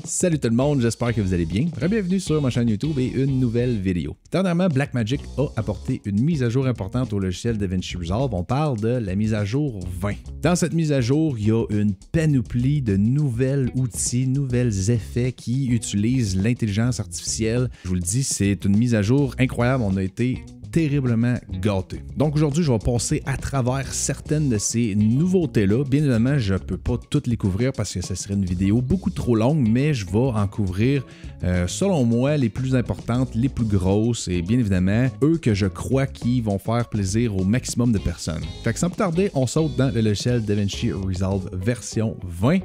Salut tout le monde, j'espère que vous allez bien. Bienvenue sur ma chaîne YouTube et une nouvelle vidéo. Dernièrement, Blackmagic a apporté une mise à jour importante au logiciel DaVinci Resolve. On parle de la mise à jour 20. Dans cette mise à jour, il y a une panoplie de nouvelles outils, nouvelles effets qui utilisent l'intelligence artificielle. Je vous le dis, c'est une mise à jour incroyable. On a été terriblement gâté. Donc aujourd'hui, je vais passer à travers certaines de ces nouveautés-là. Bien évidemment, je ne peux pas toutes les couvrir parce que ce serait une vidéo beaucoup trop longue, mais je vais en couvrir, selon moi, les plus importantes, les plus grosses et bien évidemment, eux que je crois qui vont faire plaisir au maximum de personnes. Fait que sans plus tarder, on saute dans le logiciel DaVinci Resolve version 20.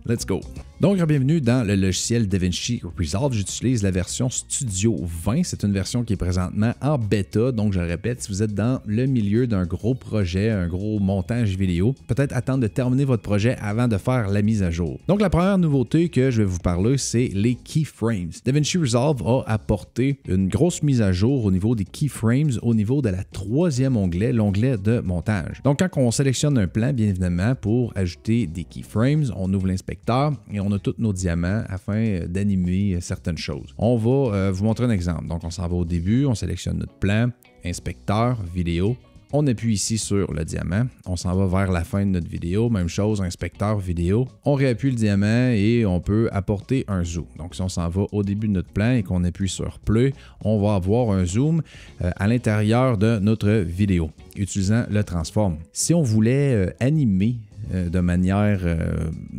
Let's go! Donc, bienvenue dans le logiciel DaVinci Resolve. J'utilise la version Studio 20. C'est une version qui est présentement en bêta. Donc, je le répète, si vous êtes dans le milieu d'un gros projet, un gros montage vidéo, peut-être attendre de terminer votre projet avant de faire la mise à jour. Donc, la première nouveauté que je vais vous parler, c'est les keyframes. DaVinci Resolve a apporté une grosse mise à jour au niveau des keyframes, au niveau de la troisième onglet, l'onglet de montage. Donc, quand on sélectionne un plan, bien évidemment, pour ajouter des keyframes, on ouvre l'inspecteur et on a tous nos diamants afin d'animer certaines choses. On va vous montrer un exemple. Donc, on s'en va au début, on sélectionne notre plan, inspecteur, vidéo. On appuie ici sur le diamant. On s'en va vers la fin de notre vidéo. Même chose, inspecteur, vidéo. On réappuie le diamant et on peut apporter un zoom. Donc, si on s'en va au début de notre plan et qu'on appuie sur play, on va avoir un zoom à l'intérieur de notre vidéo utilisant le transform. Si on voulait animer de manière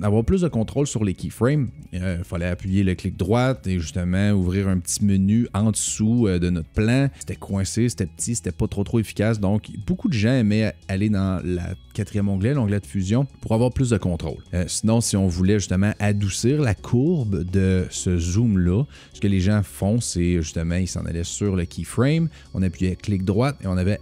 avoir plus de contrôle sur les keyframes, il fallait appuyer le clic droit et justement ouvrir un petit menu en dessous de notre plan. C'était coincé, c'était petit, c'était pas trop efficace. Donc, beaucoup de gens aimaient aller dans le quatrième onglet, l'onglet de fusion, pour avoir plus de contrôle. Sinon, si on voulait justement adoucir la courbe de ce zoom-là, ce que les gens font, c'est justement, ils s'en allaient sur le keyframe, on appuyait clic droit et on avait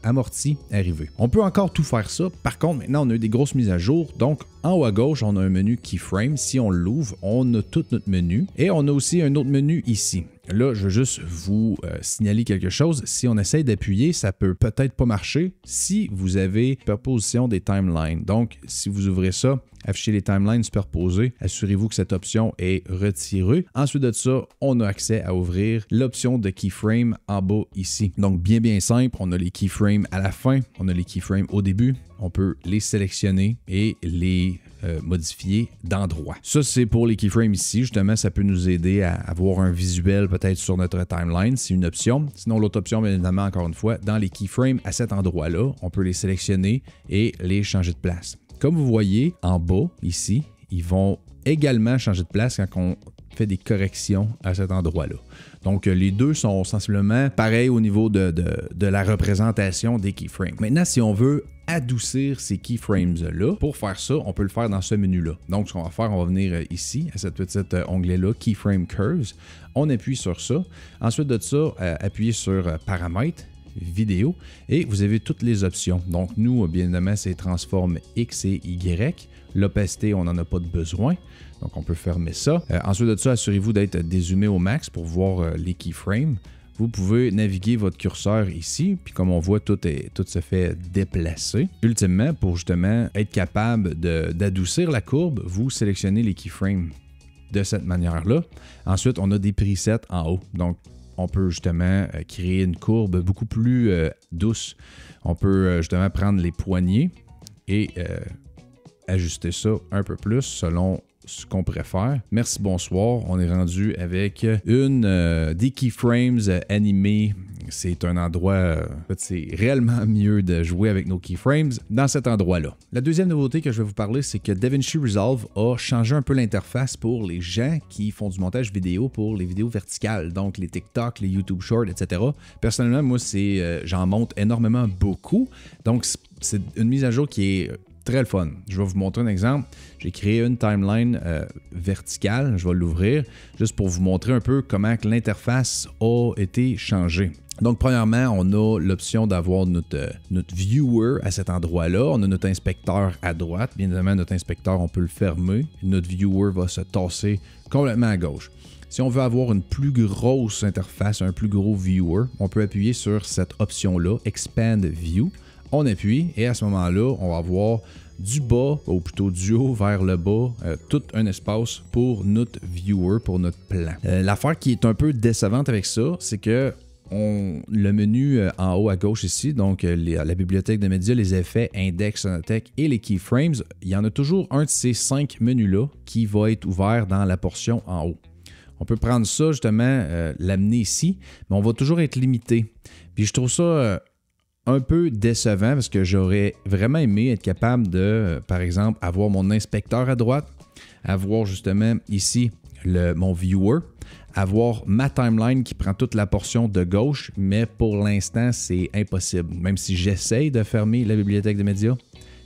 amorti, arrivé. On peut encore tout faire ça. Par contre, maintenant, on a eu des grosses mises à jour. Donc, en haut à gauche, on a un menu keyframe. Si on l'ouvre, on a tout notre menu. Et on a aussi un autre menu ici. Là, je veux juste vous signaler quelque chose. Si on essaye d'appuyer, ça peut peut-être pas marcher si vous avez superposition des timelines. Donc, si vous ouvrez ça, afficher les timelines superposées, assurez-vous que cette option est retirée. Ensuite de ça, on a accès à ouvrir l'option de keyframe en bas ici. Donc, bien simple, on a les keyframes à la fin, on a les keyframes au début. On peut les sélectionner et les modifier d'endroit. Ça, c'est pour les keyframes ici. Justement, ça peut nous aider à avoir un visuel peut-être sur notre timeline. C'est une option. Sinon, l'autre option, bien évidemment, encore une fois, dans les keyframes à cet endroit-là, on peut les sélectionner et les changer de place. Comme vous voyez, en bas, ici, ils vont également changer de place quand on fait des corrections à cet endroit-là. Donc, les deux sont sensiblement pareils au niveau de la représentation des keyframes. Maintenant, si on veut adoucir ces keyframes-là, pour faire ça, on peut le faire dans ce menu-là. Donc, ce qu'on va faire, on va venir ici, à cette petite onglet-là, Keyframe Curves. On appuie sur ça. Ensuite de ça, appuyez sur Paramètres, Vidéo, et vous avez toutes les options. Donc, nous, bien évidemment, c'est Transform X et Y. L'opacité, on n'en a pas de besoin. Donc, on peut fermer ça. Ensuite de ça, assurez-vous d'être dézoomé au max pour voir les keyframes. Vous pouvez naviguer votre curseur ici, puis comme on voit, tout se fait déplacer. Ultimement, pour justement être capable d'adoucir la courbe, vous sélectionnez les keyframes de cette manière-là. Ensuite, on a des presets en haut. Donc, on peut justement créer une courbe beaucoup plus douce. On peut justement prendre les poignées et ajuster ça un peu plus selon ce qu'on préfère. Merci, bonsoir. On est rendu avec des keyframes animés. C'est un endroit, en fait, c'est réellement mieux de jouer avec nos keyframes dans cet endroit-là. La deuxième nouveauté que je vais vous parler, c'est que DaVinci Resolve a changé un peu l'interface pour les gens qui font du montage vidéo pour les vidéos verticales, donc les TikTok, les YouTube Shorts, etc. Personnellement, moi, j'en monte énormément beaucoup. Donc, c'est une mise à jour qui est très le fun. Je vais vous montrer un exemple. J'ai créé une timeline verticale. Je vais l'ouvrir juste pour vous montrer un peu comment l'interface a été changée. Donc, premièrement, on a l'option d'avoir notre viewer à cet endroit-là. On a notre inspecteur à droite. Bien évidemment, notre inspecteur, on peut le fermer. Notre viewer va se tasser complètement à gauche. Si on veut avoir une plus grosse interface, un plus gros viewer, on peut appuyer sur cette option-là, Expand View. On appuie et à ce moment-là, on va avoir du bas, ou plutôt du haut vers le bas, tout un espace pour notre viewer, pour notre plan. L'affaire qui est un peu décevante avec ça, c'est que le menu en haut à gauche ici, donc la bibliothèque de médias, les effets, index, sonothèque et les keyframes, il y en a toujours un de ces 5 menus-là qui va être ouvert dans la portion en haut. On peut prendre ça, justement, l'amener ici, mais on va toujours être limité. Puis je trouve ça un peu décevant parce que j'aurais vraiment aimé être capable de, par exemple, avoir mon inspecteur à droite, avoir justement ici mon viewer, avoir ma timeline qui prend toute la portion de gauche, mais pour l'instant, c'est impossible. Même si j'essaye de fermer la bibliothèque de médias,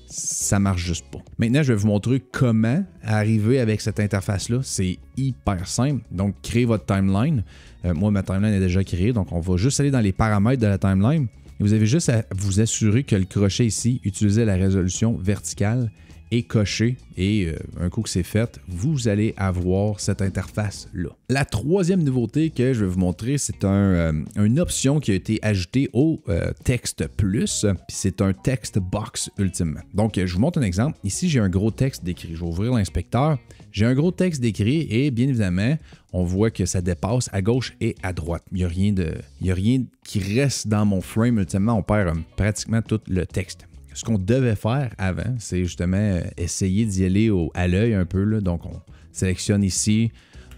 ça marche juste pas. Maintenant, je vais vous montrer comment arriver avec cette interface-là. C'est hyper simple. Donc, créez votre timeline. Moi, ma timeline est déjà créée, donc on va juste aller dans les paramètres de la timeline. Et vous avez juste à vous assurer que le crochet ici utilisait la résolution verticale et coché. Et un coup que c'est fait, vous allez avoir cette interface-là. La troisième nouveauté que je vais vous montrer, c'est une option qui a été ajoutée au texte plus. Puis c'est un text box ultimement. Donc, je vous montre un exemple. Ici, j'ai un gros texte décrit. Je vais ouvrir l'inspecteur. J'ai un gros texte décrit et bien évidemment, on voit que ça dépasse à gauche et à droite. Il n'y a rien qui reste dans mon frame. Ultimement, on perd pratiquement tout le texte. Ce qu'on devait faire avant, c'est justement essayer d'y aller à l'œil un peu. Là. Donc, on sélectionne ici,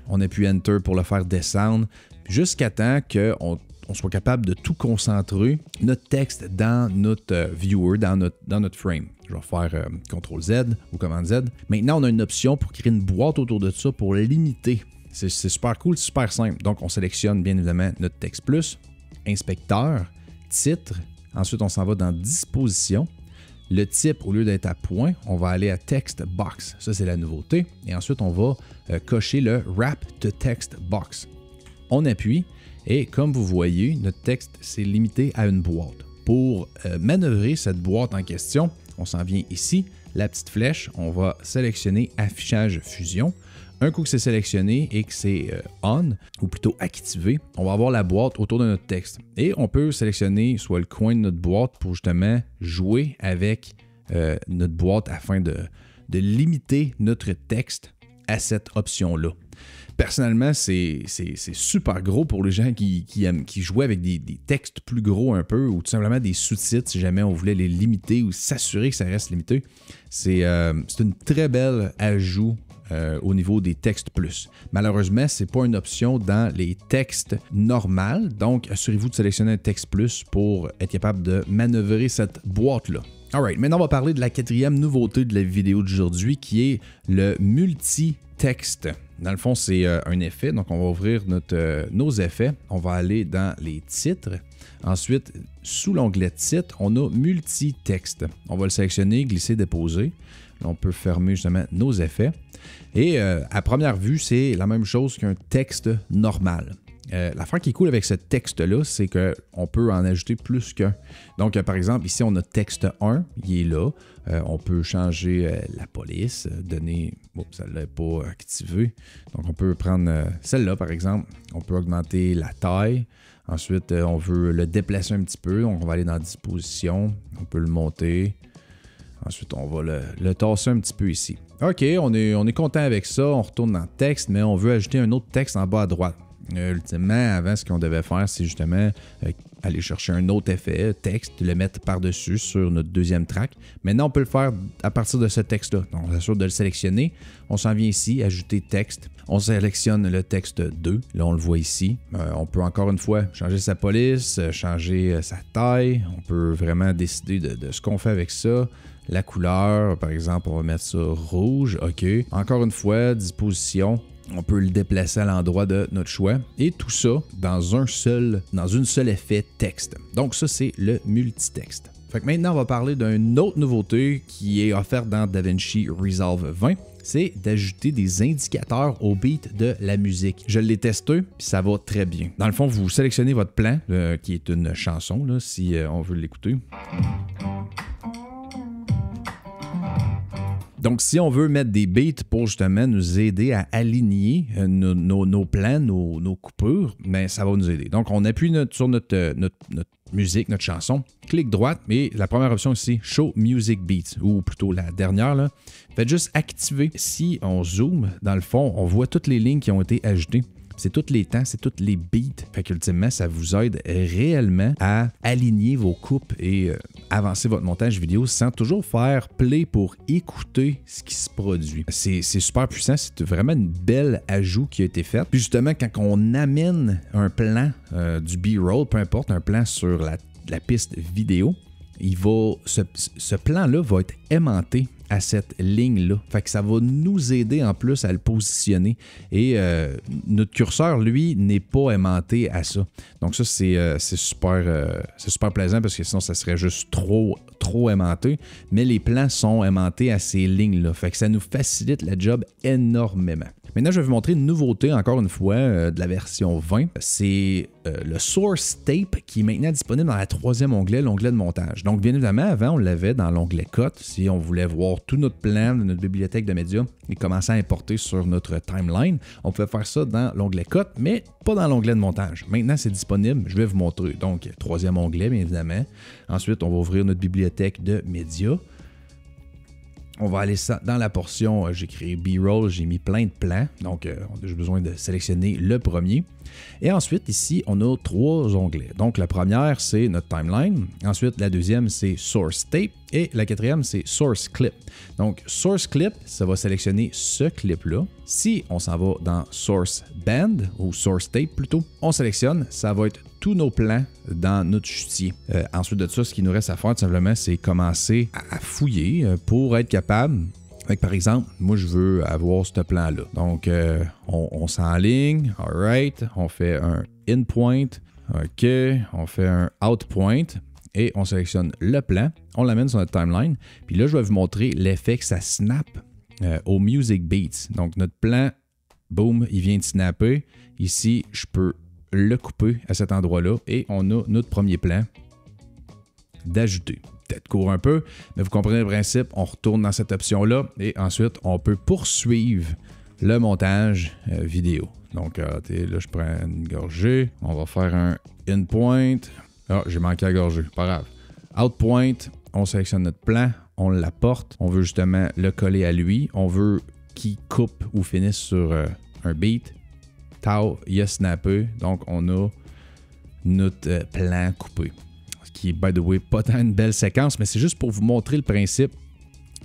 on appuie Enter pour le faire descendre, jusqu'à temps qu'on soit capable de tout concentrer, notre texte dans notre viewer, dans notre frame. Je vais faire CTRL-Z ou commande Z. Maintenant, on a une option pour créer une boîte autour de ça pour limiter. C'est super cool, super simple. Donc, on sélectionne bien évidemment notre texte plus, inspecteur, titre. Ensuite, on s'en va dans disposition. Le type, au lieu d'être à point, on va aller à text box. Ça, c'est la nouveauté. Et ensuite, on va cocher le wrap to text box. On appuie et comme vous voyez, notre texte, c'est limité à une boîte. Pour manœuvrer cette boîte en question, on s'en vient ici, la petite flèche, on va sélectionner affichage fusion. Un coup que c'est sélectionné et que c'est on, ou plutôt activé, on va avoir la boîte autour de notre texte. Et on peut sélectionner soit le coin de notre boîte pour justement jouer avec notre boîte afin de limiter notre texte à cette option-là. Personnellement, c'est super gros pour les gens qui jouaient avec des textes plus gros un peu ou tout simplement des sous-titres si jamais on voulait les limiter ou s'assurer que ça reste limité. C'est une très belle ajout au niveau des textes plus. Malheureusement, ce n'est pas une option dans les textes normaux, donc assurez-vous de sélectionner un texte plus pour être capable de manœuvrer cette boîte-là. Alright, maintenant on va parler de la quatrième nouveauté de la vidéo d'aujourd'hui qui est le multi-texte. Dans le fond, c'est un effet, donc on va ouvrir nos effets, on va aller dans les titres. Ensuite, sous l'onglet titre, on a multi-texte. On va le sélectionner, glisser, déposer. Là, on peut fermer justement nos effets. Et à première vue, c'est la même chose qu'un texte normal. L'affaire qui est cool avec ce texte-là, c'est qu'on peut en ajouter plus qu'un. Donc, par exemple, ici, on a texte 1, il est là. On peut changer la police, donner... Bon, celle-là n'est pas activée. Donc, on peut prendre celle-là, par exemple. On peut augmenter la taille. Ensuite, on veut le déplacer un petit peu. Donc, on va aller dans disposition. On peut le monter. Ensuite, on va le tasser un petit peu ici. OK, on est content avec ça. On retourne dans le texte, mais on veut ajouter un autre texte en bas à droite. Ultimement, avant, ce qu'on devait faire, c'est justement aller chercher un autre effet, texte, le mettre par-dessus sur notre deuxième track. Maintenant, on peut le faire à partir de ce texte-là. Donc, on s'assure de le sélectionner. On s'en vient ici, ajouter texte. On sélectionne le texte 2. Là, on le voit ici. On peut encore une fois changer sa police, changer sa taille. On peut vraiment décider de ce qu'on fait avec ça. La couleur, par exemple, on va mettre ça rouge. OK. Encore une fois, disposition. On peut le déplacer à l'endroit de notre choix. Et tout ça dans une seule effet texte. Donc ça, c'est le multitexte. Fait que maintenant, on va parler d'une autre nouveauté qui est offerte dans DaVinci Resolve 20. C'est d'ajouter des indicateurs au beat de la musique. Je l'ai testé, puis ça va très bien. Dans le fond, vous sélectionnez votre plan, qui est une chanson, là, si on veut l'écouter. Donc, si on veut mettre des beats pour justement nous aider à aligner nos plans, nos coupures, bien, ça va nous aider. Donc, on appuie sur notre musique, notre chanson. Clic droite et la première option ici, Show Music Beats, ou plutôt la dernière là. Faites juste activer. Si on zoome, dans le fond, on voit toutes les lignes qui ont été ajoutées. C'est tous les temps, c'est tous les beats. Fait qu'ultimement, ça vous aide réellement à aligner vos coupes et avancer votre montage vidéo sans toujours faire play pour écouter ce qui se produit. C'est super puissant, c'est vraiment une belle ajout qui a été faite. Puis justement, quand on amène un plan du B-roll, peu importe, un plan sur la piste vidéo, ce plan-là va être aimanté à cette ligne-là. Fait que ça va nous aider en plus à le positionner. Et notre curseur, lui, n'est pas aimanté à ça. Donc ça, c'est super plaisant parce que sinon, ça serait juste trop aimanté. Mais les plans sont aimantés à ces lignes-là. Fait que ça nous facilite la job énormément. Maintenant, je vais vous montrer une nouveauté, encore une fois, de la version 20. C'est le Source Tape qui est maintenant disponible dans la troisième onglet, l'onglet de montage. Donc, bien évidemment, avant, on l'avait dans l'onglet Cut. Si on voulait voir tout notre plan de notre bibliothèque de médias et commencer à importer sur notre timeline, on pouvait faire ça dans l'onglet Cut, mais pas dans l'onglet de montage. Maintenant, c'est disponible. Je vais vous montrer. Donc, troisième onglet, bien évidemment. Ensuite, on va ouvrir notre bibliothèque de médias. On va aller ça dans la portion, j'ai créé B-roll, j'ai mis plein de plans, donc j'ai besoin de sélectionner le premier. Et ensuite, ici, on a 3 onglets. Donc, la première, c'est notre timeline. Ensuite, la deuxième, c'est Source Tape. Et la quatrième, c'est Source Clip. Donc, Source Clip, ça va sélectionner ce clip-là. Si on s'en va dans Source Band, ou Source Tape plutôt, on sélectionne, ça va être tous nos plans dans notre chutier. Ensuite de ça, ce qu'il nous reste à faire, tout simplement, c'est commencer à fouiller pour être capable. Par exemple, moi, je veux avoir ce plan-là. Donc, on s'enligne, all right, on fait un in point, OK, on fait un out point et on sélectionne le plan, on l'amène sur notre timeline. Puis là, je vais vous montrer l'effet que ça snap au Music Beats. Donc, notre plan, boom, il vient de snapper. Ici, je peux le couper à cet endroit-là et on a notre premier plan d'ajouter. Peut-être court un peu, mais vous comprenez le principe, on retourne dans cette option-là et ensuite, on peut poursuivre le montage vidéo. Donc, là, je prends une gorgée, on va faire un in point. Ah, j'ai manqué la gorgée, pas grave. Out point, on sélectionne notre plan, on l'apporte, on veut justement le coller à lui, on veut qu'il coupe ou finisse sur un beat. Tau, il a snappé, donc on a notre plan coupé. Ce qui est, by the way, pas tant une belle séquence, mais c'est juste pour vous montrer le principe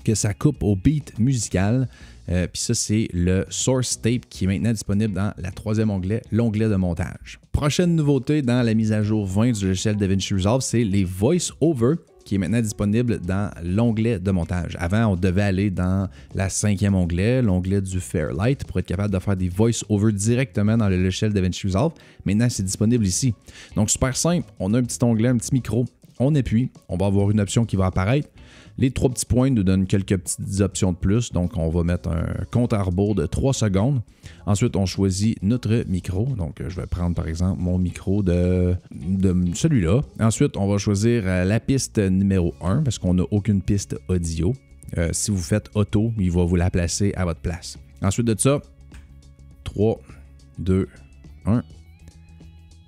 que ça coupe au beat musical. Puis ça, c'est le Source Tape qui est maintenant disponible dans la troisième onglet, l'onglet de montage. Prochaine nouveauté dans la mise à jour 20 du logiciel DaVinci Resolve, c'est les Voice-Over qui est maintenant disponible dans l'onglet de montage. Avant, on devait aller dans la cinquième onglet, l'onglet du Fairlight, pour être capable de faire des voice-over directement dans le logiciel DaVinci Resolve. Maintenant, c'est disponible ici. Donc, super simple. On a un petit onglet, un petit micro. On appuie. On va avoir une option qui va apparaître. Les 3 petits points nous donnent quelques petites options de plus. Donc, on va mettre un compte à rebours de 3 secondes. Ensuite, on choisit notre micro. Donc, je vais prendre par exemple mon micro de celui-là. Ensuite, on va choisir la piste numéro 1 parce qu'on n'a aucune piste audio. Si vous faites auto, il va vous la placer à votre place. Ensuite de ça, 3, 2, 1.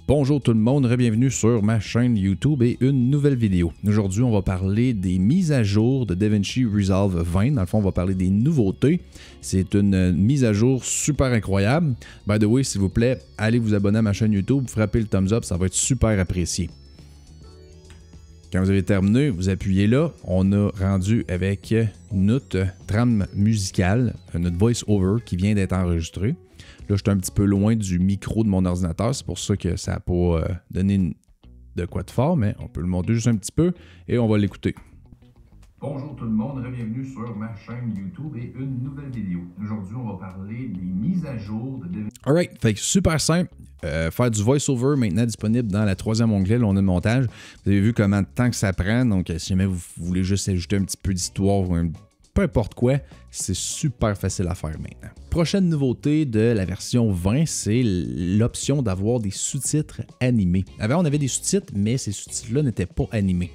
Bonjour tout le monde, bienvenue sur ma chaîne YouTube et une nouvelle vidéo. Aujourd'hui, on va parler des mises à jour de DaVinci Resolve 20. Dans le fond, on va parler des nouveautés. C'est une mise à jour super incroyable. By the way, s'il vous plaît, allez vous abonner à ma chaîne YouTube, frappez le thumbs up, ça va être super apprécié. Quand vous avez terminé, vous appuyez là. On a rendu avec notre trame musicale, notre voice-over qui vient d'être enregistré. Là, je suis un petit peu loin du micro de mon ordinateur. C'est pour ça que ça n'a pas donné de quoi de fort, mais on peut le monter juste un petit peu et on va l'écouter. Bonjour tout le monde, bienvenue sur ma chaîne YouTube et une nouvelle vidéo. Aujourd'hui, on va parler des mises à jour de DaVinci. Alright, fait que super simple. Faire du voice-over maintenant disponible dans la troisième onglet, là, on a le montage. Vous avez vu comment de temps que ça prend, donc si jamais vous voulez juste ajouter un petit peu d'histoire ou peu importe quoi, c'est super facile à faire maintenant. Prochaine nouveauté de la version 20, c'est l'option d'avoir des sous-titres animés. Avant, on avait des sous-titres, mais ces sous-titres-là n'étaient pas animés.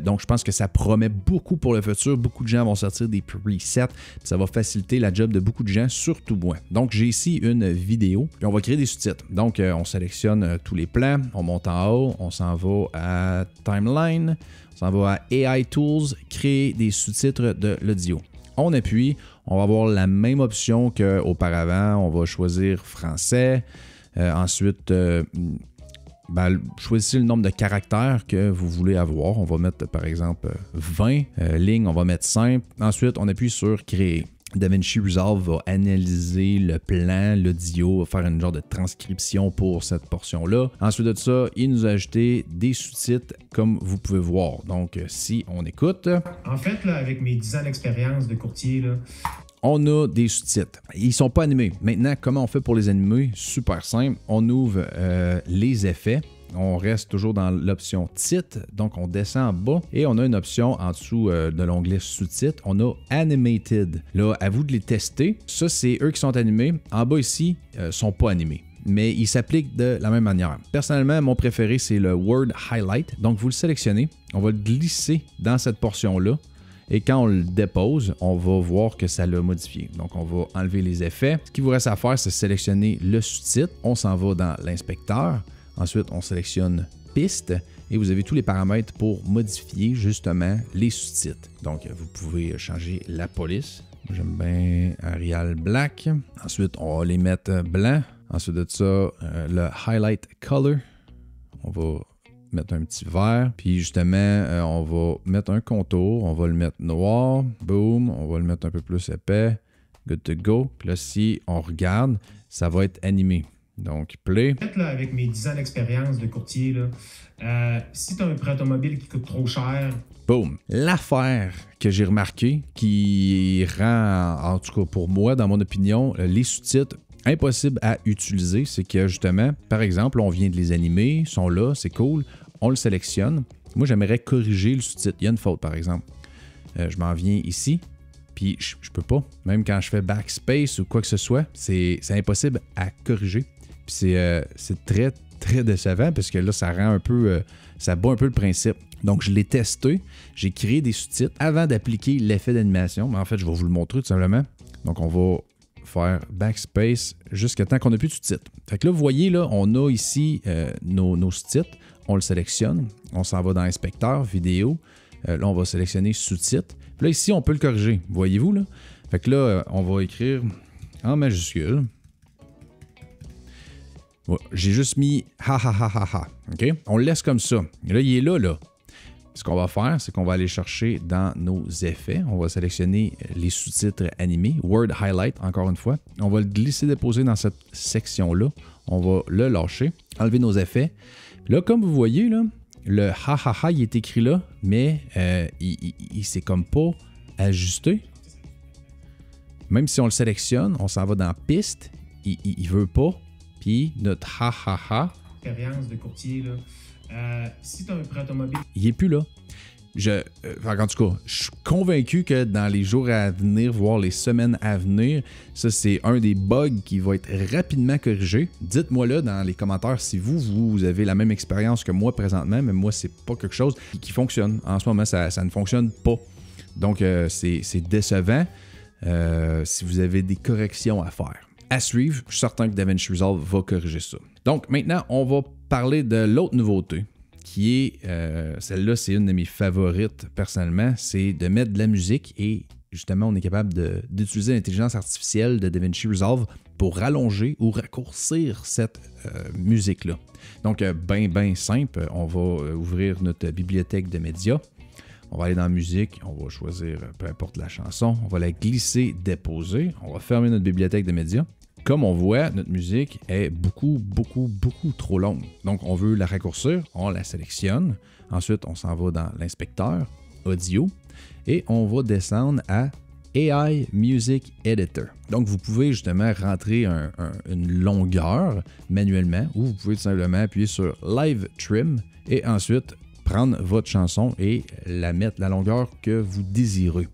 Donc, je pense que ça promet beaucoup pour le futur. Beaucoup de gens vont sortir des presets. Ça va faciliter la job de beaucoup de gens, surtout moi. Donc, j'ai ici une vidéo. Puis, on va créer des sous-titres. Donc, on sélectionne tous les plans. On monte en haut. On s'en va à Timeline. On s'en va à AI Tools. Créer des sous-titres de l'audio. On appuie. On va avoir la même option qu'auparavant. On va choisir français. Ensuite, choisissez le nombre de caractères que vous voulez avoir. On va mettre, par exemple, 20 lignes. On va mettre simple. Ensuite, on appuie sur Créer. DaVinci Resolve va analyser le plan, l'audio, va faire une genre de transcription pour cette portion-là. Ensuite de ça, il nous a ajouté des sous-titres comme vous pouvez voir. Donc, si on écoute... En fait, là, avec mes 10 ans d'expérience de courtier, là, on a des sous-titres. Ils ne sont pas animés. Maintenant, comment on fait pour les animer? Super simple. On ouvre les effets. On reste toujours dans l'option titre. Donc, on descend en bas et on a une option en dessous de l'onglet sous-titres. On a Animated. Là, à vous de les tester. Ça, c'est eux qui sont animés. En bas ici, ne sont pas animés. Mais ils s'appliquent de la même manière. Personnellement, mon préféré, c'est le Word Highlight. Donc, vous le sélectionnez. On va le glisser dans cette portion-là. Et quand on le dépose, on va voir que ça l'a modifié. Donc, on va enlever les effets. Ce qu'il vous reste à faire, c'est sélectionner le sous-titre. On s'en va dans l'inspecteur. Ensuite, on sélectionne Piste et vous avez tous les paramètres pour modifier justement les sous-titres. Donc, vous pouvez changer la police. J'aime bien Arial Black. Ensuite, on va les mettre blancs. Ensuite de ça, le Highlight Color. On va mettre un petit vert. Puis justement, on va mettre un contour. On va le mettre noir. Boom. On va le mettre un peu plus épais. Good to go. Puis là, si on regarde, ça va être animé. Donc, play. En fait, là, avec mes 10 ans d'expérience de courtier, là, si tu as un prêt automobile qui coûte trop cher... Boom. L'affaire que j'ai remarqué qui rend, en tout cas pour moi, dans mon opinion, les sous-titres impossibles à utiliser, c'est que justement, par exemple, on vient de les animer, ils sont là, c'est cool, on le sélectionne. Moi, j'aimerais corriger le sous-titre. Il y a une faute, par exemple. Je m'en viens ici. Puis je peux pas. Même quand je fais backspace ou quoi que ce soit, c'est impossible à corriger. Puis c'est très, très décevant parce que là, ça rend un peu... ça bat un peu le principe. Donc, je l'ai testé. J'ai créé des sous-titres avant d'appliquer l'effet d'animation. Mais en fait, je vais vous le montrer tout simplement. Donc, on va faire backspace jusqu'à temps qu'on n'a plus de sous-titres. Fait que là, vous voyez, là, on a ici nos sous-titres. On le sélectionne. On s'en va dans Inspecteur, Vidéo. Là, on va sélectionner sous-titres. Puis là, ici, on peut le corriger. Voyez-vous, là? Fait que là, on va écrire en majuscule. J'ai juste mis ha ha ha ha ha. OK? On le laisse comme ça. Et là, il est là. Ce qu'on va faire, c'est qu'on va aller chercher dans nos effets. On va sélectionner les sous-titres animés. Word Highlight, encore une fois. On va le glisser-déposer dans cette section-là. On va le lâcher. Enlever nos effets. Puis là, comme vous voyez, là, le ha ha ha, il est écrit là, mais il s'est comme pas ajusté. Même si on le sélectionne, on s'en va dans piste, il veut pas. Puis notre ha ha ha. Expérience de courtier, là. Si tu as un prêt automobile. Il n'est plus là. En tout cas, je suis convaincu que dans les jours à venir, voire les semaines à venir, ça c'est un des bugs qui va être rapidement corrigé. Dites-moi là dans les commentaires si vous avez la même expérience que moi présentement, mais moi c'est pas quelque chose qui fonctionne. En ce moment, ça ne fonctionne pas. Donc c'est décevant si vous avez des corrections à faire. À suivre, je suis certain que DaVinci Resolve va corriger ça. Donc maintenant, on va parler de l'autre nouveauté qui est, celle-là, c'est une de mes favorites personnellement, c'est de mettre de la musique et justement, on est capable d'utiliser l'intelligence artificielle de DaVinci Resolve pour rallonger ou raccourcir cette musique-là. Donc, bien simple, on va ouvrir notre bibliothèque de médias. On va aller dans musique, on va choisir peu importe la chanson, on va la glisser, déposer, on va fermer notre bibliothèque de médias. Comme on voit, notre musique est beaucoup trop longue. Donc, on veut la raccourcir, on la sélectionne. Ensuite, on s'en va dans l'inspecteur, audio, et on va descendre à AI Music Editor. Donc, vous pouvez justement rentrer une longueur manuellement ou vous pouvez tout simplement appuyer sur Live Trim et ensuite prendre votre chanson et la mettre la longueur que vous désirez.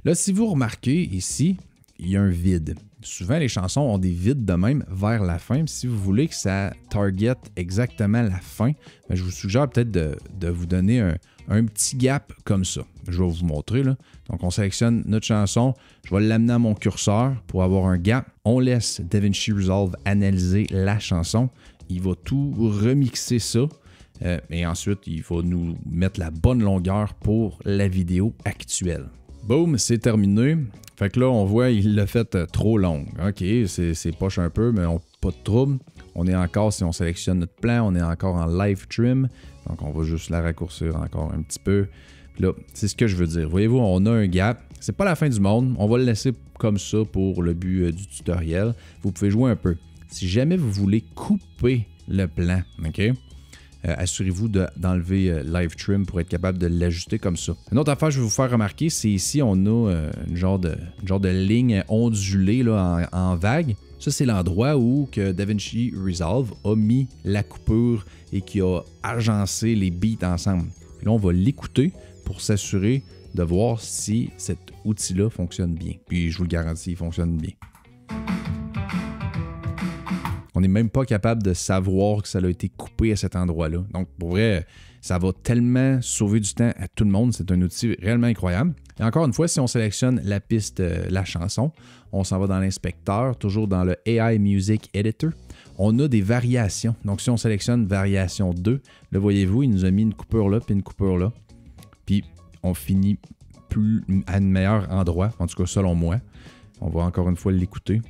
Là, si vous remarquez ici, il y a un vide. Souvent, les chansons ont des vides de même vers la fin. Si vous voulez que ça target exactement la fin, je vous suggère peut-être de vous donner un petit gap comme ça. Je vais vous montrer. Là. Donc, on sélectionne notre chanson. Je vais l'amener à mon curseur pour avoir un gap. On laisse DaVinci Resolve analyser la chanson. Il va tout remixer ça. Et ensuite, il va nous mettre la bonne longueur pour la vidéo actuelle. Boum, c'est terminé. Fait que là, on voit, il l'a fait trop long. OK, c'est poche un peu, mais pas de trouble. On est encore, si on sélectionne notre plan, on est encore en live trim. Donc, on va juste la raccourcir encore un petit peu. Puis là, c'est ce que je veux dire. Voyez-vous, on a un gap. C'est pas la fin du monde. On va le laisser comme ça pour le but du tutoriel. Vous pouvez jouer un peu. Si jamais vous voulez couper le plan, OK? Assurez-vous d'enlever Live Trim pour être capable de l'ajuster comme ça. Une autre affaire que je vais vous faire remarquer, c'est ici, on a une genre de ligne ondulée là, en vague. Ça, c'est l'endroit où que DaVinci Resolve a mis la coupure et qui a agencé les beats ensemble. Puis là, on va l'écouter pour s'assurer de voir si cet outil-là fonctionne bien. Puis, je vous le garantis, il fonctionne bien. On n'est même pas capable de savoir que ça a été coupé à cet endroit-là. Donc, pour vrai, ça va tellement sauver du temps à tout le monde. C'est un outil réellement incroyable. Et encore une fois, si on sélectionne la piste, la chanson, on s'en va dans l'inspecteur, toujours dans le AI Music Editor. On a des variations. Donc, si on sélectionne variation 2, là, voyez-vous, il nous a mis une coupure là, puis une coupure là. Puis, on finit plus à un meilleur endroit, en tout cas selon moi. On va encore une fois l'écouter.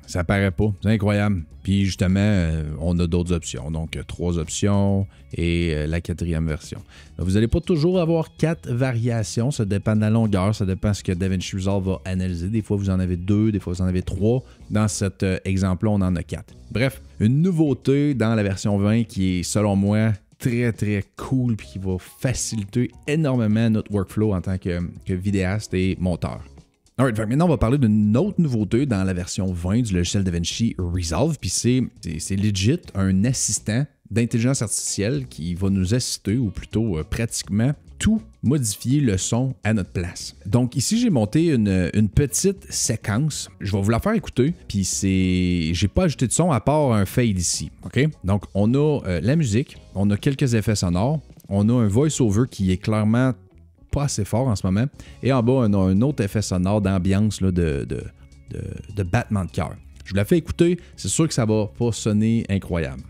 Ça paraît pas, c'est incroyable. Puis justement, on a d'autres options. Donc, 3 options et la 4e version. Vous n'allez pas toujours avoir 4 variations. Ça dépend de la longueur, ça dépend de ce que DaVinci Resolve va analyser. Des fois, vous en avez 2, des fois, vous en avez 3. Dans cet exemple-là, on en a 4. Bref, une nouveauté dans la version 20 qui est, selon moi, très, très cool puis qui va faciliter énormément notre workflow en tant que vidéaste et monteur. Alright, maintenant on va parler d'une autre nouveauté dans la version 20 du logiciel DaVinci Resolve, puis c'est legit un assistant d'intelligence artificielle qui va nous assister, ou plutôt pratiquement tout modifier le son à notre place. Donc ici j'ai monté une petite séquence, je vais vous la faire écouter, puis j'ai pas ajouté de son à part un fade ici, ok? Donc on a la musique, on a quelques effets sonores, on a un voice-over qui est clairement pas assez fort en ce moment. Et en bas, on a un autre effet sonore d'ambiance de battement de cœur. Je vous la fais écouter, c'est sûr que ça va pas sonner incroyable.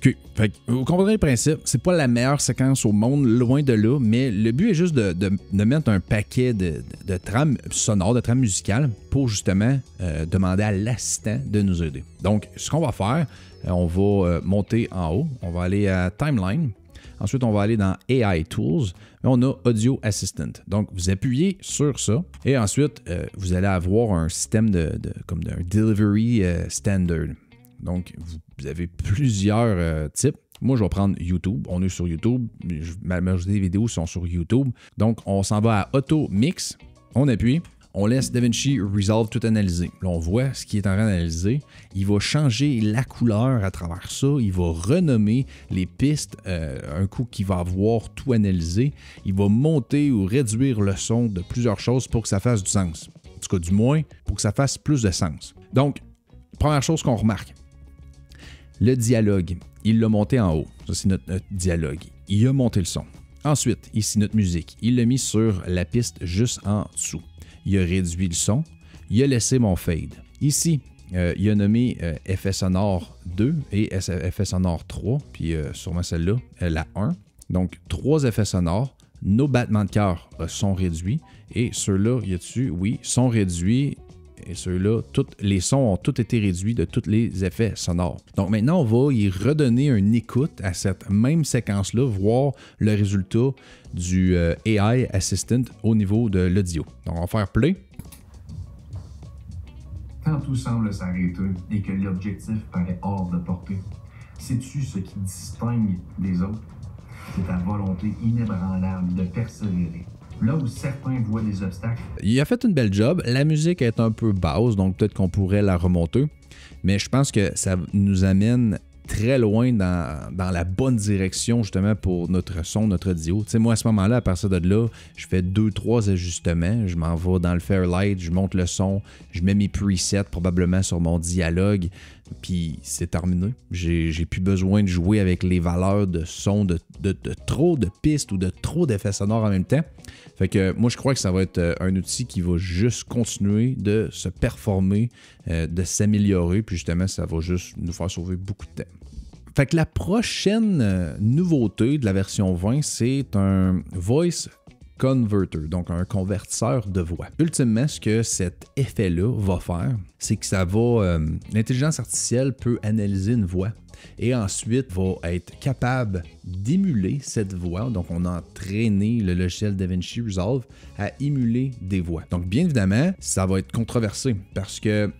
OK. Fait que vous comprendrez le principe, c'est pas la meilleure séquence au monde, loin de là, mais le but est juste de mettre un paquet de trames sonores, de trames musicales pour justement demander à l'assistant de nous aider. Donc, ce qu'on va faire, on va monter en haut, on va aller à Timeline, ensuite on va aller dans AI Tools, et on a Audio Assistant. Donc, vous appuyez sur ça, et ensuite, vous allez avoir un système comme d'un Delivery Standard. Donc, vous avez plusieurs types. Moi, je vais prendre YouTube. On est sur YouTube. Ma majorité des vidéos sont sur YouTube. Donc, on s'en va à Auto Mix. On appuie. On laisse DaVinci Resolve tout analyser. Là, on voit ce qu'il est en train d'analyser. Il va changer la couleur à travers ça. Il va renommer les pistes un coup qu'il va avoir tout analysé. Il va monter ou réduire le son de plusieurs choses pour que ça fasse du sens. En tout cas, du moins, pour que ça fasse plus de sens. Donc, première chose qu'on remarque. Le dialogue, il l'a monté en haut. Ça, c'est notre dialogue. Il a monté le son. Ensuite, ici, notre musique. Il l'a mis sur la piste juste en dessous. Il a réduit le son. Il a laissé mon fade. Ici, il a nommé effet sonore 2 et effet sonore 3. Puis sûrement celle-là, la 1. Donc, 3 effets sonores. Nos battements de cœur sont réduits. Et ceux-là, y a-tu? Oui, sont réduits. Et ceux-là, les sons ont tous été réduits de tous les effets sonores. Donc maintenant, on va y redonner une écoute à cette même séquence-là, voir le résultat du AI Assistant au niveau de l'audio. Donc on va faire play. Quand tout semble s'arrêter et que l'objectif paraît hors de portée, sais-tu ce qui distingue des autres? C'est ta volonté inébranlable de persévérer. Là où certains voient des obstacles. Il a fait une belle job. La musique est un peu basse, donc peut-être qu'on pourrait la remonter. mais je pense que ça nous amène très loin dans la bonne direction justement pour notre son, notre audio. Tu sais, moi à ce moment-là, à partir de là, je fais 2-3 ajustements, je m'en vais dans le Fairlight, je monte le son, je mets mes presets probablement sur mon dialogue, puis c'est terminé. J'ai plus besoin de jouer avec les valeurs de son de trop de pistes ou de trop d'effets sonores en même temps. Fait que moi je crois que ça va être un outil qui va juste continuer de se performer, de s'améliorer, puis justement ça va juste nous faire sauver beaucoup de temps. Fait que la prochaine nouveauté de la version 20, c'est un Voice Converter, donc un convertisseur de voix. Ultimement, ce que cet effet-là va faire, c'est que ça va... l'intelligence artificielle peut analyser une voix et ensuite va être capable d'émuler cette voix. Donc, on a entraîné le logiciel DaVinci Resolve à émuler des voix. Donc, bien évidemment, ça va être controversé parce que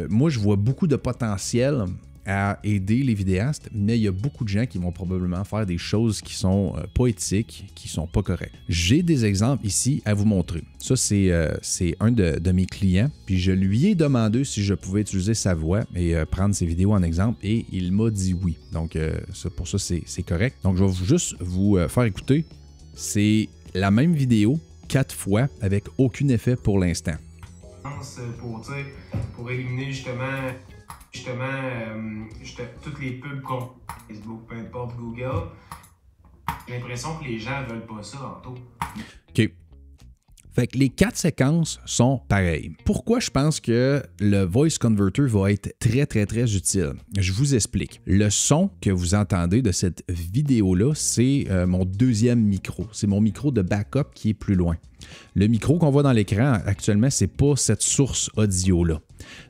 moi, je vois beaucoup de potentiel à aider les vidéastes, mais il y a beaucoup de gens qui vont probablement faire des choses qui sont pas éthiques, qui sont pas correctes. J'ai des exemples ici à vous montrer. Ça, c'est un de mes clients, puis je lui ai demandé si je pouvais utiliser sa voix et prendre ses vidéos en exemple, et il m'a dit oui. Donc, pour ça, c'est correct. Donc, je vais juste vous faire écouter. C'est la même vidéo 4 fois avec aucun effet pour l'instant. Pour éliminer justement toutes les pubs contre Facebook, peu importe Google, j'ai l'impression que les gens veulent pas ça en tout. OK. Fait que les 4 séquences sont pareilles. Pourquoi je pense que le Voice Converter va être très, très, très utile? Je vous explique. Le son que vous entendez de cette vidéo-là, c'est mon deuxième micro. C'est mon micro de backup qui est plus loin. Le micro qu'on voit dans l'écran actuellement, c'est pas cette source audio-là.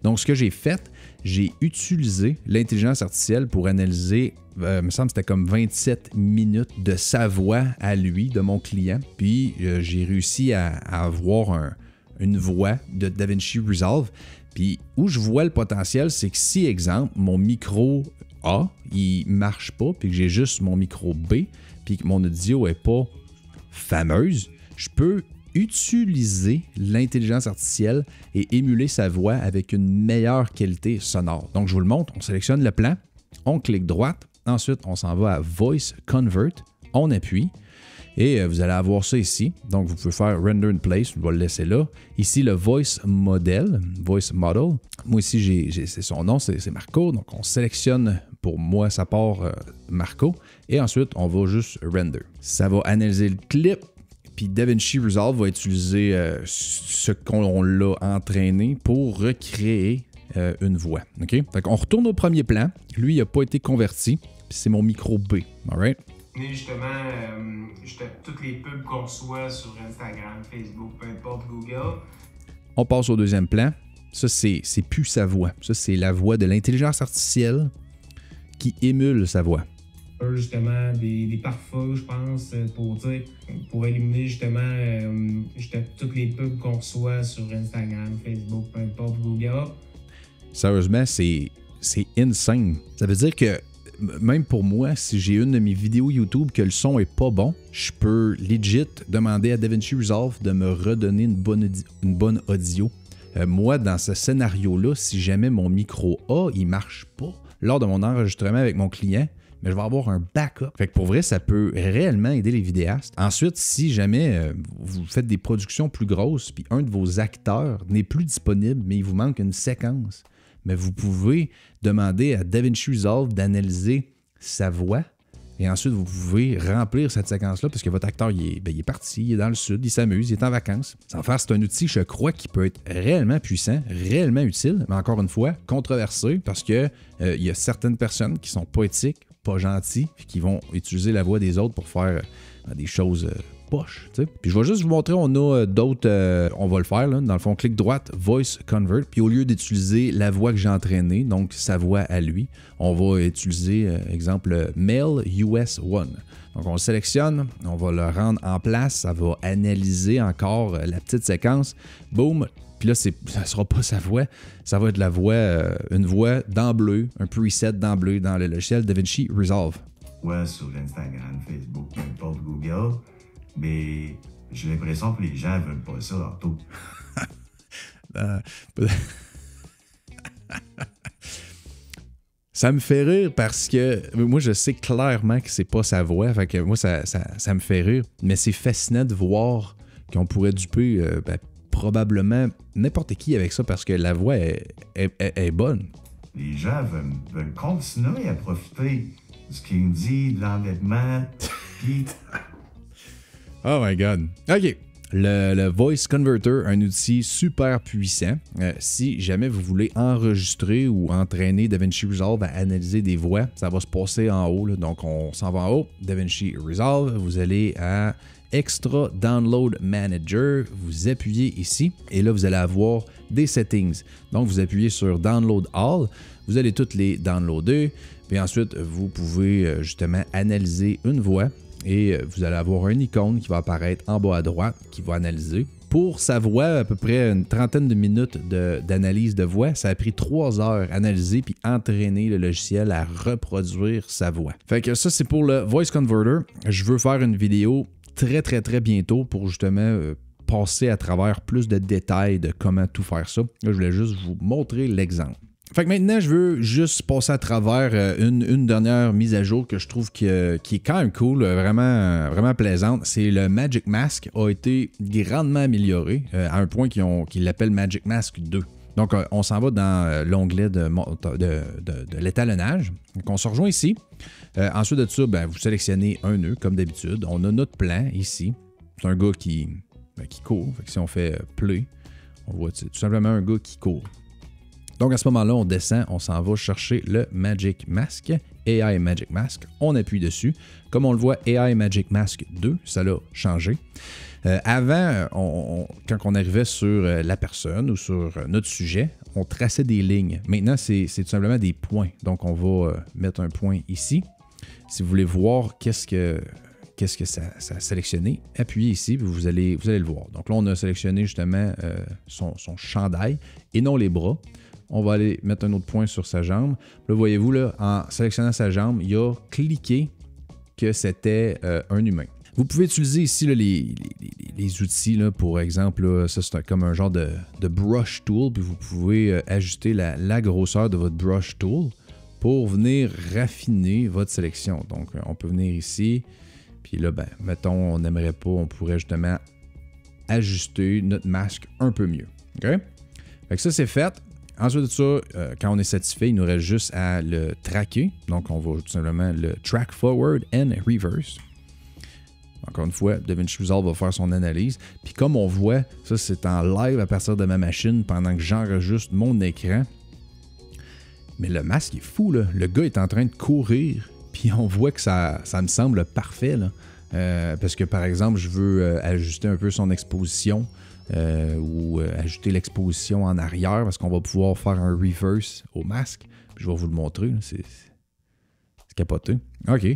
Donc, ce que j'ai fait, j'ai utilisé l'intelligence artificielle pour analyser, il me semble que c'était comme 27 minutes de sa voix à lui, de mon client. Puis j'ai réussi à avoir une voix de DaVinci Resolve. Puis où je vois le potentiel, c'est que si, exemple, mon micro A, il marche pas, puis que j'ai juste mon micro B, puis que mon audio est pas fameuse, je peux utiliser l'intelligence artificielle et émuler sa voix avec une meilleure qualité sonore. Donc, je vous le montre. On sélectionne le plan, on clique droite, ensuite, on s'en va à Voice Convert, on appuie et vous allez avoir ça ici. Donc, vous pouvez faire Render in Place, je vais le laisser là. Ici, le Voice Model. Moi, ici, c'est son nom, c'est Marco. Donc, on sélectionne, pour moi, ça part Marco. Et ensuite, on va juste Render. Ça va analyser le clip. Puis DaVinci Resolve va utiliser ce qu'on l'a entraîné pour recréer une voix. OK? Fait qu'on retourne au premier plan. Lui, il n'a pas été converti. Puis c'est mon micro B. All right? Justement, toutes les pubs qu'on reçoit sur Instagram, Facebook, peu importe Google. On passe au deuxième plan. Ça, c'est plus sa voix. Ça, c'est la voix de l'intelligence artificielle qui émule sa voix. Justement des pare-feux, je pense, pour éliminer justement toutes les pubs qu'on reçoit sur Instagram, Facebook, peu importe Google. Sérieusement, c'est insane. Ça veut dire que même pour moi, si j'ai une de mes vidéos YouTube que le son est pas bon, je peux legit demander à DaVinci Resolve de me redonner une bonne audio. Moi, dans ce scénario-là, si jamais mon micro A, il marche pas lors de mon enregistrement avec mon client, mais je vais avoir un backup. Fait que pour vrai, ça peut réellement aider les vidéastes. Ensuite, si jamais vous faites des productions plus grosses, puis un de vos acteurs n'est plus disponible, mais il vous manque une séquence, mais vous pouvez demander à DaVinci Resolve d'analyser sa voix, et ensuite vous pouvez remplir cette séquence-là, parce que votre acteur, il est parti, il est dans le sud, il s'amuse, il est en vacances. Sans faire, c'est un outil, je crois, qui peut être réellement puissant, réellement utile, mais encore une fois, controversé, parce que il y a certaines personnes qui sont pas éthiques, pas gentils, puis qui vont utiliser la voix des autres pour faire des choses poches. T'sais. Puis je vais juste vous montrer, on a d'autres, on va le faire, là. Dans le fond, clic droite, Voice Convert, puis au lieu d'utiliser la voix que j'ai entraînée, donc sa voix à lui, on va utiliser, exemple, Male US 1. Donc on le sélectionne, on va le rendre en place, ça va analyser encore la petite séquence, boum. Puis là, ça ne sera pas sa voix, ça va être la voix, une voix d'emblée, un preset d'emblée dans le logiciel DaVinci Resolve. Ouais, sur Instagram, Facebook, peu importe Google, mais j'ai l'impression que les gens ne veulent pas ça, Arto. Ça me fait rire parce que moi, je sais clairement que c'est pas sa voix. Fait que moi, ça me fait rire. Mais c'est fascinant de voir qu'on pourrait duper probablement n'importe qui avec ça parce que la voix est bonne. Les gens veulent continuer à profiter de ce qu'il dit, de l'endettement, puis... Oh my God. OK. Le Voice Converter, un outil super puissant. Si jamais vous voulez enregistrer ou entraîner DaVinci Resolve à analyser des voix, ça va se passer en haut. Là. Donc, on s'en va en haut. DaVinci Resolve, vous allez à Extra Download Manager, vous appuyez ici et là, vous allez avoir des settings. Donc, vous appuyez sur Download All, vous allez toutes les downloader, puis ensuite, vous pouvez justement analyser une voix. Et vous allez avoir une icône qui va apparaître en bas à droite qui va analyser. Pour sa voix, à peu près une trentaine de minutes d'analyse de voix, ça a pris 3 heures à analyser puis entraîner le logiciel à reproduire sa voix. Fait que ça, c'est pour le Voice Converter. Je veux faire une vidéo très bientôt pour justement passer à travers plus de détails de comment tout faire ça. Là, je voulais juste vous montrer l'exemple. Fait que maintenant, je veux juste passer à travers une dernière mise à jour que je trouve qui est quand même cool, vraiment plaisante. C'est le Magic Mask a été grandement amélioré à un point qu'ils l'appellent Magic Mask 2. Donc, on s'en va dans l'onglet de l'étalonnage. Donc, on se rejoint ici. Ensuite de ça, vous sélectionnez un nœud, comme d'habitude. On a notre plan ici. C'est un gars qui court. Fait que si on fait play, on voit tout simplement un gars qui court. Donc, à ce moment-là, on descend, on s'en va chercher le Magic Mask, AI Magic Mask. On appuie dessus. Comme on le voit, AI Magic Mask 2, ça l'a changé. Avant, quand on arrivait sur la personne ou sur notre sujet, on traçait des lignes. Maintenant, c'est tout simplement des points. Donc, on va mettre un point ici. Si vous voulez voir qu'est-ce que ça a sélectionné, appuyez ici, puis vous allez le voir. Donc là, on a sélectionné justement son chandail et non les bras. On va aller mettre un autre point sur sa jambe. Là, voyez-vous, là, en sélectionnant sa jambe, il a cliqué que c'était un humain. Vous pouvez utiliser ici là, les outils, là, pour exemple, là, ça c'est comme un genre de brush tool, puis vous pouvez ajuster la grosseur de votre brush tool pour venir raffiner votre sélection. Donc, on peut venir ici, puis là, mettons, on n'aimerait pas, on pourrait justement ajuster notre masque un peu mieux. OK? Fait que ça, c'est fait. Ensuite de ça, quand on est satisfait, il nous reste juste à le tracker. Donc, on va tout simplement le track forward and reverse. Encore une fois, DaVinci Resolve va faire son analyse. Puis comme on voit, ça c'est en live à partir de ma machine pendant que j'enregistre mon écran. Mais le masque est fou, là. Le gars est en train de courir. Puis on voit que ça me semble parfait, là. Parce que par exemple, je veux ajuster un peu son exposition. Ou ajouter l'exposition en arrière parce qu'on va pouvoir faire un reverse au masque. Puis je vais vous le montrer. C'est capoté. OK.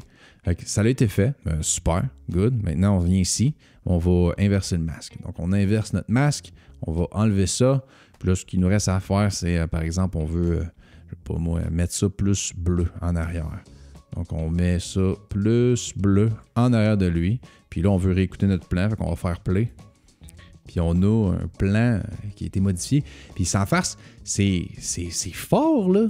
Ça a été fait. Super. Good. Maintenant, on vient ici. On va inverser le masque. Donc, on inverse notre masque. On va enlever ça. Puis là, ce qu'il nous reste à faire, c'est, par exemple, on veut, je sais pas moi, mettre ça plus bleu en arrière. Donc, on met ça plus bleu en arrière de lui. Puis là, on veut réécouter notre plan. Fait qu'on va faire play. Puis on a un plan qui a été modifié. Puis sans farce, c'est fort, là.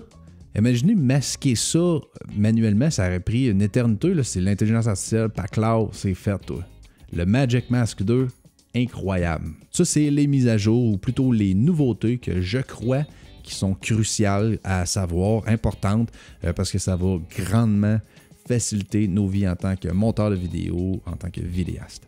Imaginez masquer ça manuellement, ça aurait pris une éternité. Là. C'est l'intelligence artificielle, pas cloud, c'est fait, toi. Le Magic Mask 2, incroyable. Ça, c'est les mises à jour, ou plutôt les nouveautés que je crois qui sont cruciales à savoir, importantes, parce que ça va grandement faciliter nos vies en tant que monteur de vidéo, en tant que vidéaste.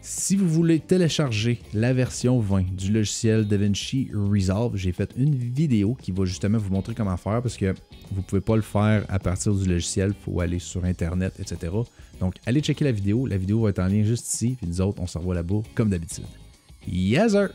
Si vous voulez télécharger la version 20 du logiciel DaVinci Resolve, j'ai fait une vidéo qui va justement vous montrer comment faire parce que vous ne pouvez pas le faire à partir du logiciel, il faut aller sur Internet, etc. Donc, allez checker la vidéo va être en lien juste ici, puis nous autres, on se revoit là-bas comme d'habitude. Yes sir!